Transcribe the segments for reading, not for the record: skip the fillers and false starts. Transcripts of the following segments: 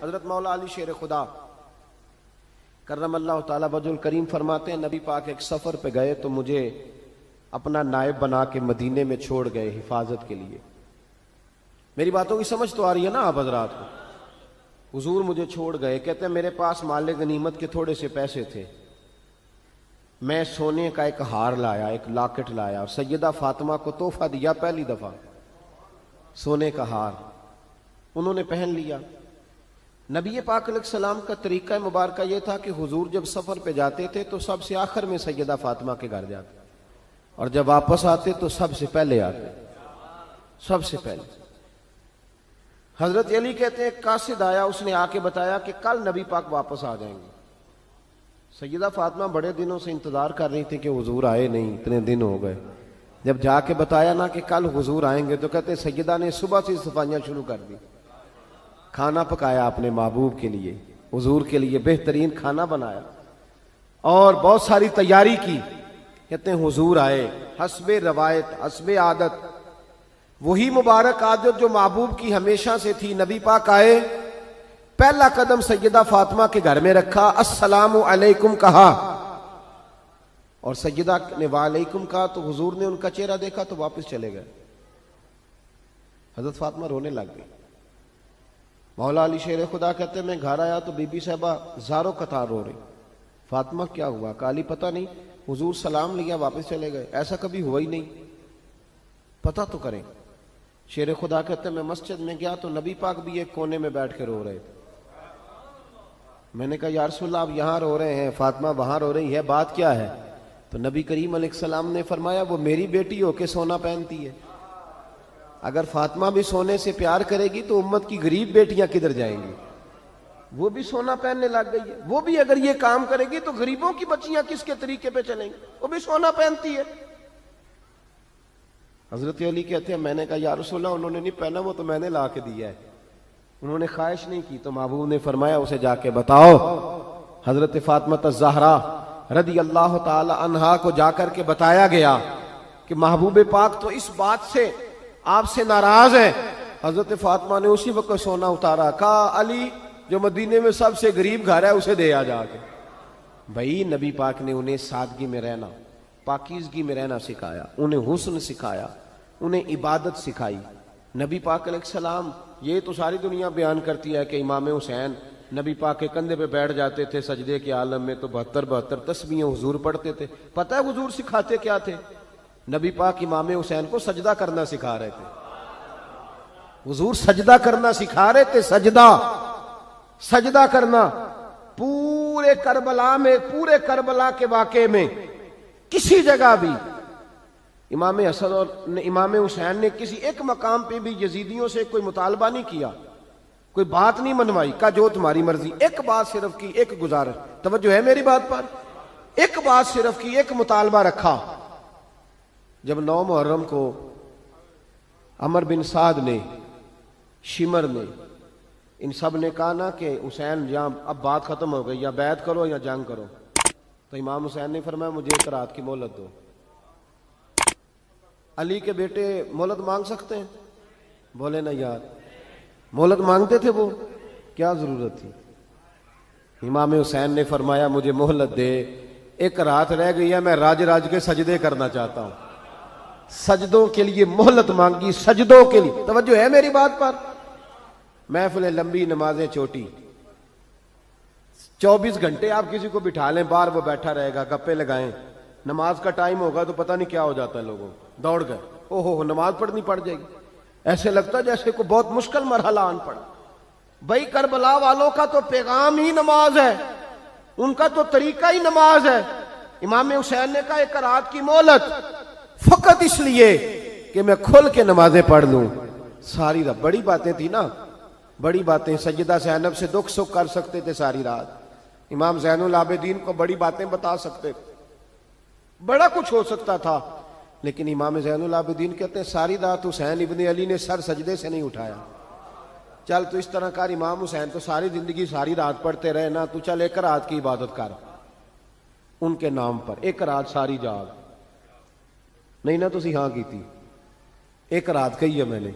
حضرت مولا علی شیر خدا کرم اللہ تعالی وجہ الکریم فرماتے ہیں نبی پاک ایک سفر پہ گئے تو مجھے اپنا نائب بنا کے مدینے میں چھوڑ گئے حفاظت کے لیے. میری باتوں کی سمجھ تو آ رہی ہے نا آپ حضرات کو؟ حضور مجھے چھوڑ گئے. کہتے ہیں میرے پاس مال غنیمت کے تھوڑے سے پیسے تھے. میں سونے کا ایک ہار لایا, ایک لاکٹ لایا اور سیدہ فاطمہ کو تحفہ دیا. پہلی دفعہ سونے کا ہار انہوں نے پہن لیا. نبی پاک علیہ السلام کا طریقہ مبارکہ یہ تھا کہ حضور جب سفر پہ جاتے تھے تو سب سے آخر میں سیدہ فاطمہ کے گھر جاتے, اور جب واپس آتے تو سب سے پہلے آتے, سب سے پہلے. حضرت علی کہتے ہیں قاصد آیا, اس نے آ کے بتایا کہ کل نبی پاک واپس آ جائیں گے. سیدہ فاطمہ بڑے دنوں سے انتظار کر رہی تھی کہ حضور آئے نہیں, اتنے دن ہو گئے. جب جا کے بتایا نا کہ کل حضور آئیں گے تو کہتے ہیں سیدہ نے صبح سے صفائیاں شروع کر دی. کھانا پکایا اپنے محبوب کے لیے, حضور کے لیے بہترین کھانا بنایا اور بہت ساری تیاری کی. کہتے ہیں حضور آئے حسب روایت حسب عادت, وہی مبارک عادت جو محبوب کی ہمیشہ سے تھی. نبی پاک آئے, پہلا قدم سیدہ فاطمہ کے گھر میں رکھا, السلام علیکم کہا, اور سیدہ نے وعلیکم کہا تو حضور نے ان کا چہرہ دیکھا تو واپس چلے گئے. حضرت فاطمہ رونے لگ گئی. مولا علی شیر خدا کہتے ہیں میں گھر آیا تو بی بی صاحبہ زاروں قطار رو رہی. فاطمہ کیا ہوا؟ کالی پتہ نہیں, حضور سلام لیا واپس چلے گئے, ایسا کبھی ہوا ہی نہیں, پتہ تو کریں. شیر خدا کہتے ہیں میں مسجد میں گیا تو نبی پاک بھی ایک کونے میں بیٹھ کے رو رہے تھے. میں نے کہا یا رسول اللہ آپ یہاں رو رہے ہیں, فاطمہ وہاں رو رہی ہے, بات کیا ہے؟ تو نبی کریم علیہ السلام نے فرمایا وہ میری بیٹی ہو کے سونا پہنتی ہے. اگر فاطمہ بھی سونے سے پیار کرے گی تو امت کی غریب بیٹیاں کدھر جائیں گی؟ وہ بھی سونا پہننے لگ گئی ہے. وہ بھی اگر یہ کام کرے گی تو غریبوں کی بچیاں کس کے طریقے پہ چلیں گی؟ وہ بھی سونا پہنتی ہے. حضرت علی کہتے ہیں میں نے کہا یا رسول اللہ انہوں نے نہیں پہنا, وہ تو میں نے لا کے دیا ہے, انہوں نے خواہش نہیں کی. تو محبوب نے فرمایا اسے جا کے بتاؤ. حضرت فاطمہ الزہرا رضی اللہ تعالی عنہا کو جا کر کے بتایا گیا کہ محبوب پاک تو اس بات سے آپ سے ناراض ہے. حضرت فاطمہ نے اسی وقت سونا اتارا, کہا علی جو مدینے میں سب سے غریب گھر ہے اسے دے آ جا کے. بھائی نبی پاک نے انہیں سادگی میں رہنا, پاکیزگی میں رہنا سکھایا, انہیں حسن سکھایا, انہیں عبادت سکھائی. نبی پاک علیہ السلام, یہ تو ساری دنیا بیان کرتی ہے کہ امام حسین نبی پاک کے کندھے پہ بیٹھ جاتے تھے سجدے کے عالم میں تو 72 تسبیحیں حضور پڑھتے تھے. پتہ ہے حضور سکھاتے کیا تھے؟ نبی پاک امام حسین کو سجدہ کرنا سکھا رہے تھے. حضور سجدہ کرنا سکھا رہے تھے, سجدہ کرنا. پورے کربلا کے واقعے میں کسی جگہ بھی امام حسن اور امام حسین نے کسی ایک مقام پہ بھی یزیدیوں سے کوئی مطالبہ نہیں کیا, کوئی بات نہیں منوائی, کہا جو تمہاری مرضی. ایک بات صرف کی, ایک گزارش, توجہ ہے میری بات پر, ایک بات صرف کی, ایک مطالبہ رکھا. جب 9 محرم کو عمر بن سعد نے, شمر نے, ان سب نے کہا نا کہ حسین یہاں اب بات ختم ہو گئی, یا بیعت کرو یا جنگ کرو, تو امام حسین نے فرمایا مجھے 1 رات کی مہلت دو. علی کے بیٹے مہلت مانگ سکتے ہیں؟ بولے نا یار, مہلت مانگتے تھے وہ, کیا ضرورت تھی؟ امام حسین نے فرمایا مجھے مہلت دے, 1 رات رہ گئی ہے, میں راج کے سجدے کرنا چاہتا ہوں. سجدوں کے لیے مہلت مانگی, سجدوں کے لیے. توجہ ہے میری بات پر؟ محفلیں لمبی, نمازیں چھوٹی. 24 گھنٹے آپ کسی کو بٹھا لیں باہر, وہ بیٹھا رہے گا, گپے لگائیں. نماز کا ٹائم ہوگا تو پتہ نہیں کیا ہو جاتا ہے, لوگوں دوڑ گئے, او ہو نماز پڑھنی پڑ جائے گی. ایسے لگتا ہے جیسے کوئی بہت مشکل مرحلہ آن پڑا. بھائی کربلا والوں کا تو پیغام ہی نماز ہے, ان کا تو طریقہ ہی نماز ہے. امام حسین نے کہا 1 رات کی مہلت, فقط اس لیے کہ میں کھل کے نمازیں پڑھ لوں. ساری رات بڑی باتیں تھی نا, بڑی باتیں. سیدہ زینب سے دکھ سکھ کر سکتے تھے ساری رات, امام زین العابدین کو بڑی باتیں بتا سکتے تھے, بڑا کچھ ہو سکتا تھا. لیکن امام زین العابدین کہتے ہیں ساری رات حسین ابن علی نے سر سجدے سے نہیں اٹھایا. چل تو اس طرح کر, امام حسین تو ساری زندگی ساری رات پڑھتے رہے نا, تو چل 1 رات کی عبادت کر ان کے نام پر, 1 رات ساری جاگ. نہیں نا تسی ہاں کی تھی, 1 رات کہی ہے میں نے,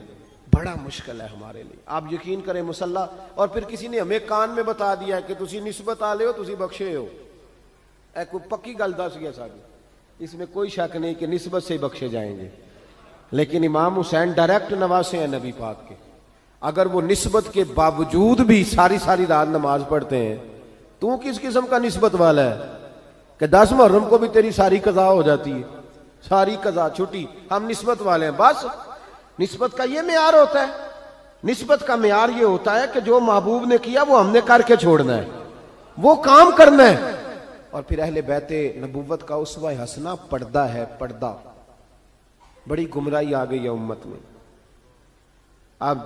بڑا مشکل ہے ہمارے لیے. آپ یقین کریں مسلح, اور پھر کسی نے ہمیں کان میں بتا دیا کہ تسی نسبت آ لے ہو, تسی بخشے ہو. اے کوئی پکی گل دس گیا ساری, اس میں کوئی شک نہیں کہ نسبت سے بخشے جائیں گے. لیکن امام حسین ڈائریکٹ نواسے ہیں نبی پاک کے. اگر وہ نسبت کے باوجود بھی ساری ساری رات نماز پڑھتے ہیں, تو کس قسم کا نسبت والا ہے کہ 10 محرم کو بھی تیری ساری قضا ہو جاتی ہے, ساری قضا چھٹی, ہم نسبت والے ہیں. بس نسبت کا یہ معیار ہوتا ہے. نسبت کا معیار یہ ہوتا ہے کہ جو محبوب نے کیا وہ ہم نے کر کے چھوڑنا ہے, وہ کام کرنا ہے. اور پھر اہل بیت نبوت کا اسوہ حسنہ پردہ ہے. پردہ بڑی گمراہی آ گئی ہے امت میں. اب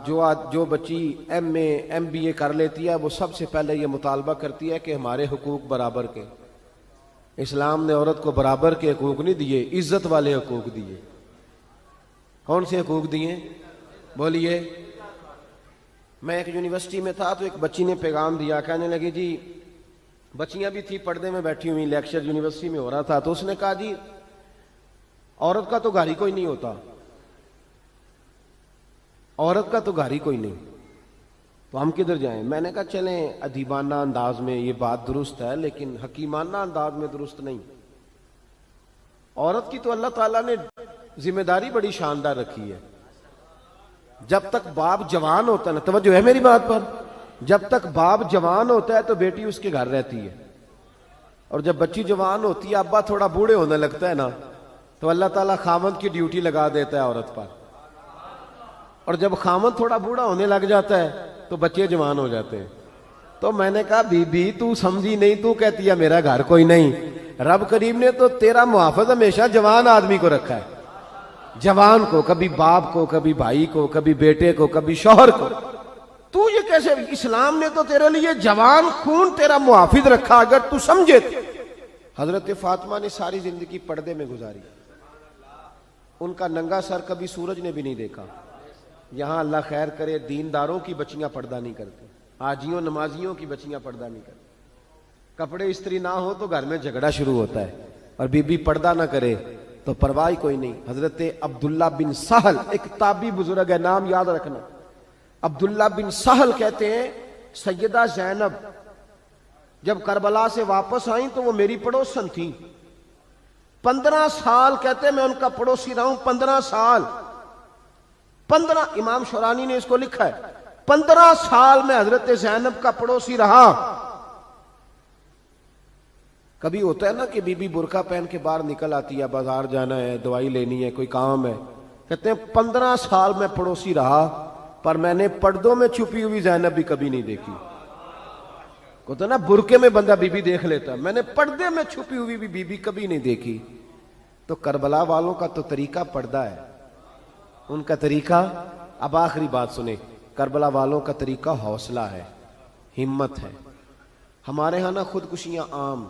جو بچی ایم اے ایم بی اے کر لیتی ہے, وہ سب سے پہلے یہ مطالبہ کرتی ہے کہ ہمارے حقوق برابر کے. اسلام نے عورت کو برابر کے حقوق نہیں دیے, عزت والے حقوق دیے. کون سے حقوق دیے بولیے؟ میں ایک یونیورسٹی میں تھا تو ایک بچی نے پیغام دیا, کہنے لگی جی, بچیاں بھی تھی پردے میں بیٹھی ہوئی, لیکچر یونیورسٹی میں ہو رہا تھا, تو اس نے کہا جی عورت کا تو گھر ہی کوئی نہیں ہوتا, عورت کا تو گھر ہی کوئی نہیں, تو ہم کدھر جائیں؟ میں نے کہا چلیں ادیبانہ انداز میں یہ بات درست ہے, لیکن حکیمانہ انداز میں درست نہیں. عورت کی تو اللہ تعالیٰ نے ذمہ داری بڑی شاندار رکھی ہے. جب تک باپ جوان ہوتا ہے نا, توجہ ہے میری بات پر, جب تک باپ جوان ہوتا ہے تو بیٹی اس کے گھر رہتی ہے, اور جب بچی جوان ہوتی ہے, ابا تھوڑا بوڑھے ہونے لگتا ہے نا, تو اللہ تعالیٰ خامند کی ڈیوٹی لگا دیتا ہے عورت پر. اور جب خامند تھوڑا بوڑھا ہونے لگ جاتا ہے تو بچے جوان ہو جاتے ہیں. تو میں نے کہا بی بی تو سمجھی نہیں, تو کہتی ہے میرا گھر کوئی نہیں. رب کریم نے تو تیرا محافظ ہمیشہ جوان آدمی کو رکھا ہے, جوان کو, کبھی باپ کو, کبھی بھائی کو, کبھی بیٹے کو, کبھی شوہر کو. تو یہ کیسے؟ اسلام نے تو تیرے لیے جوان خون تیرا محافظ رکھا, اگر تو سمجھے. حضرت فاطمہ نے ساری زندگی پردے میں گزاری, ان کا ننگا سر کبھی سورج نے بھی نہیں دیکھا. یہاں اللہ خیر کرے دینداروں کی بچیاں پردہ نہیں کرتی, حاجیوں نمازیوں کی بچیاں پردہ نہیں کرتی. کپڑے استری نہ ہو تو گھر میں جھگڑا شروع ہوتا ہے, اور بی بی پردہ نہ کرے تو پرواہ کوئی نہیں. حضرت عبداللہ بن سہل ایک تابعی بزرگ ہے, نام یاد رکھنا. عبداللہ بن سہل کہتے ہیں سیدہ زینب جب کربلا سے واپس آئیں تو وہ میری پڑوسن تھیں. 15 سال کہتے ہیں میں ان کا پڑوسی رہا ہوں, 15 سال. 15, امام شورانی نے اس کو لکھا ہے, 15 سال میں حضرت زینب کا پڑوسی رہا. کبھی ہوتا ہے نا کہ بی بی برقع پہن کے باہر نکل آتی ہے, بازار جانا ہے, دوائی لینی ہے, کوئی کام ہے. کہتے ہیں 15 سال میں پڑوسی رہا, پر میں نے پردوں میں چھپی ہوئی زینب بھی کبھی نہیں دیکھی. کہتے ہیں نا برقعے میں بندہ بی بی دیکھ لیتا, میں نے پردے میں چھپی ہوئی بھی بی بی کبھی نہیں دیکھی. تو کربلا والوں کا تو طریقہ پردہ ہے, ان کا طریقہ. اب آخری بات سنیں, کربلا والوں کا طریقہ حوصلہ ہے, ہمت ہے. ہمارے ہاں نا خودکشیاں عام,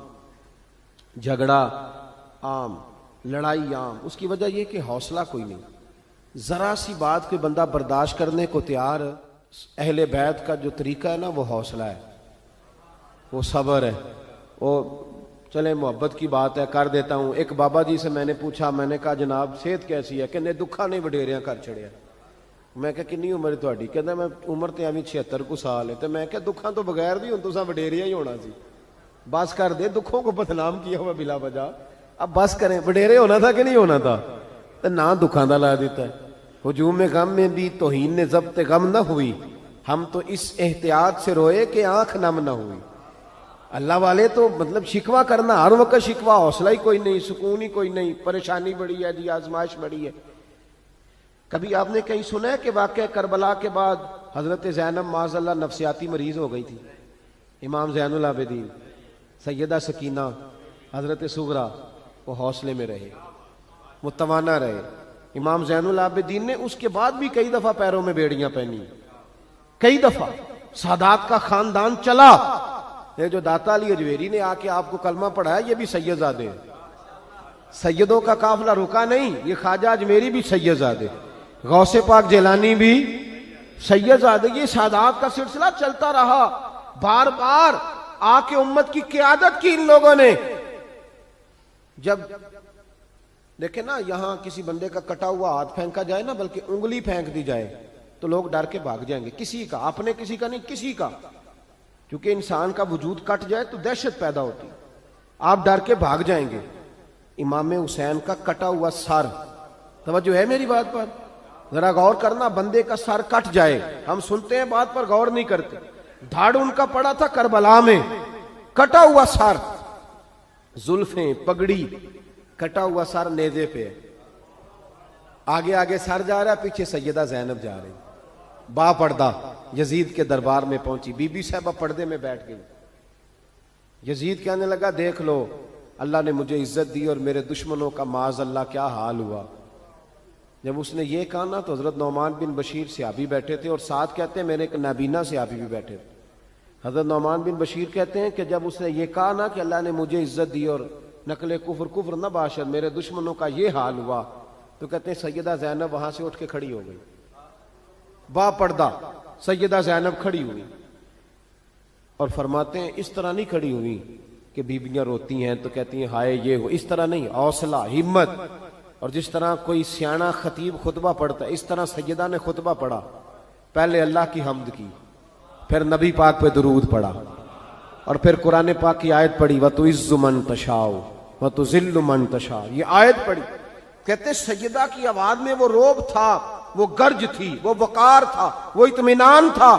جھگڑا عام, لڑائی عام. اس کی وجہ یہ کہ حوصلہ کوئی نہیں. ذرا سی بات کوئی بندہ برداشت کرنے کو تیار. اہل بیت کا جو طریقہ ہے نا وہ حوصلہ ہے, وہ صبر ہے. وہ چلے محبت کی بات ہے کر دیتا ہوں. ایک بابا جی سے میں نے پوچھا, میں نے کہا جناب صحت کیسی ہے؟ کہ دکھا نہیں وڈیریاں کر چھڑیا. میں کہا کنی عمر تہاڈی؟ کہندا میں عمر تے ایویں 76 کو سال ہے. تے میں کہا دکھاں تو بغیر بھی ہن تساں وڈیریا ہی ہونا سی. بس کر دے, دکھوں کو بدنام کیا ہوا بلا وجہ. اب بس کریں, وڈیرے ہونا تھا کہ نہیں ہونا تھا؟ تے نہ دکھاں دا لا دیتا ہے. ہجوم غم میں بھی توہین نے ضبط غم نہ ہوئی, ہم تو اس احتیاط سے روئے کہ آنکھ نم نہ ہوئی. اللہ والے تو مطلب شکوہ کرنا ہر وقت شکوہ, حوصلہ ہی کوئی نہیں, سکون ہی کوئی نہیں, پریشانی بڑی ہے جی, آزمائش بڑی ہے. کبھی آپ نے کہیں سنا ہے کہ واقعہ کربلا کے بعد حضرت زینب معاذ اللہ نفسیاتی مریض ہو گئی تھی؟ امام زین العابدین, سیدہ سکینہ, حضرت صغرا, وہ حوصلے میں رہے, متوانا رہے. امام زین العابدین نے اس کے بعد بھی کئی دفعہ پیروں میں بیڑیاں پہنی, کئی دفعہ. سادات کا خاندان چلا. یہ جو داتا علی اجویری نے آ کے آپ کو کلمہ پڑھایا, یہ بھی سید زادے ہیں. سیدوں کا قافلہ رکا نہیں, یہ خواجہ اجمیری بھی سید زادے, غوث پاک جیلانی بھی سید زادے. یہ سادات کا سلسلہ چلتا رہا. بار بار آ کے امت کی قیادت کی ان لوگوں نے. جب دیکھیں نا یہاں کسی بندے کا کٹا ہوا ہاتھ پھینکا جائے نا, بلکہ انگلی پھینک دی جائے, تو لوگ ڈر کے بھاگ جائیں گے، کسی کا، اپنے کسی کا نہیں، کسی کا، کیونکہ انسان کا وجود کٹ جائے تو دہشت پیدا ہوتی، آپ ڈر کے بھاگ جائیں گے۔ امام حسین کا کٹا ہوا سر، توجہ ہے میری بات پر؟ ذرا غور کرنا، بندے کا سر کٹ جائے، ہم سنتے ہیں بات پر غور نہیں کرتے۔ دھاڑ ان کا پڑا تھا کربلا میں، کٹا ہوا سر، زلفیں، پگڑی، کٹا ہوا سر نیزے پہ، آگے آگے سر جا رہا ہے، پیچھے سیدہ زینب جا رہی، با پردہ یزید کے دربار میں پہنچی، بی بی صاحبہ پردے میں بیٹھ گئی۔ یزید کہنے لگا دیکھ لو اللہ نے مجھے عزت دی اور میرے دشمنوں کا معاذ اللہ کیا حال ہوا۔ جب اس نے یہ کہا نا تو حضرت نعمان بن بشیر صحابی بیٹھے تھے، اور ساتھ کہتے ہیں میرے ایک نابینا صحابی بھی بیٹھے تھے۔ حضرت نعمان بن بشیر کہتے ہیں کہ جب اس نے یہ کہا نا کہ اللہ نے مجھے عزت دی اور نقل کفر کفر نہ باشد، میرے دشمنوں کا یہ حال ہوا، تو کہتے ہیں سیدہ زینب وہاں سے اٹھ کے کھڑی ہو گئی، با پردہ سیدہ زینب کھڑی ہوئی، اور فرماتے ہیں اس طرح نہیں کھڑی ہوئی کہ بیویاں روتی ہیں تو کہتی ہیں ہائے یہ ہو، اس طرح نہیں، حوصلہ، ہمت، اور جس طرح کوئی سیاںا خطیب خطبہ پڑھتا ہے اس طرح سیدہ نے خطبہ پڑھا، پہلے اللہ کی حمد کی، پھر نبی پاک پہ درود پڑھا، اور پھر قرآن پاک کی آیت پڑھی وَتُعِزُّ مَن تَشَاءُ وَتُذِلُّ مَن تَشَاءُ، یہ آیت پڑھی۔ کہتے سیدہ کی آواز میں وہ روب تھا، وہ گرج تھی، وہ وقار تھا، وہ اطمینان تھا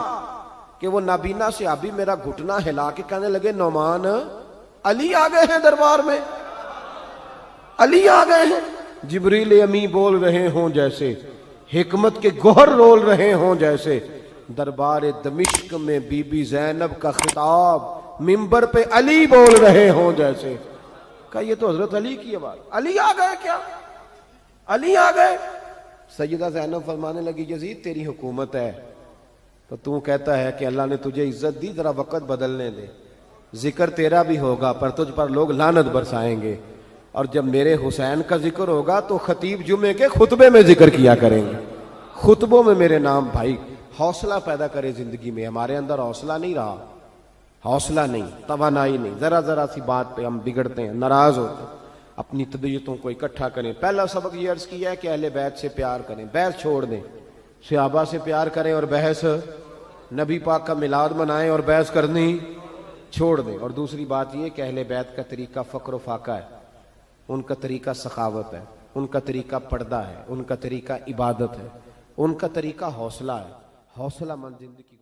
کہ وہ نابینا صحابی میرا گھٹنا ہلا کے کہنے لگے نعمان علی آ گئے ہیں دربار میں، علی آ گئے ہیں، جبریل امی بول رہے ہوں جیسے، حکمت کے گوہر رول رہے ہوں جیسے، دربار دمشق میں بی بی زینب کا خطاب منبر پہ علی بول رہے ہوں جیسے۔ کہا یہ تو حضرت علی کی آواز، علی آ گئے کیا، علی آ گئے؟ سیدہ زینب فرمانے لگی یزید تیری حکومت ہے تو کہتا ہے کہ اللہ نے تجھے عزت دی، ذرا وقت بدلنے دے، ذکر تیرا بھی ہوگا پر تجھ پر لوگ لعنت برسائیں گے، اور جب میرے حسین کا ذکر ہوگا تو خطیب جمعے کے خطبے میں ذکر کیا کریں گے، خطبوں میں میرے نام۔ بھائی حوصلہ پیدا کرے زندگی میں، ہمارے اندر حوصلہ نہیں رہا، حوصلہ نہیں، توانائی نہیں، ذرا ذرا سی بات پہ ہم بگڑتے ہیں، ناراض ہوتے ہیں، اپنی طبیعتوں کو اکٹھا کریں۔ پہلا سبق یہ عرض کیا ہے کہ اہل بیت سے پیار کریں، بحث چھوڑ دیں، صحابہ سے پیار کریں اور بحث، نبی پاک کا میلاد منائیں اور بحث کرنی چھوڑ دیں۔ اور دوسری بات یہ کہ اہل بیت کا طریقہ فقر و فاقہ ہے، ان کا طریقہ سخاوت ہے، ان کا طریقہ پردہ ہے، ان کا طریقہ عبادت ہے، ان کا طریقہ حوصلہ ہے، حوصلہ مند زندگی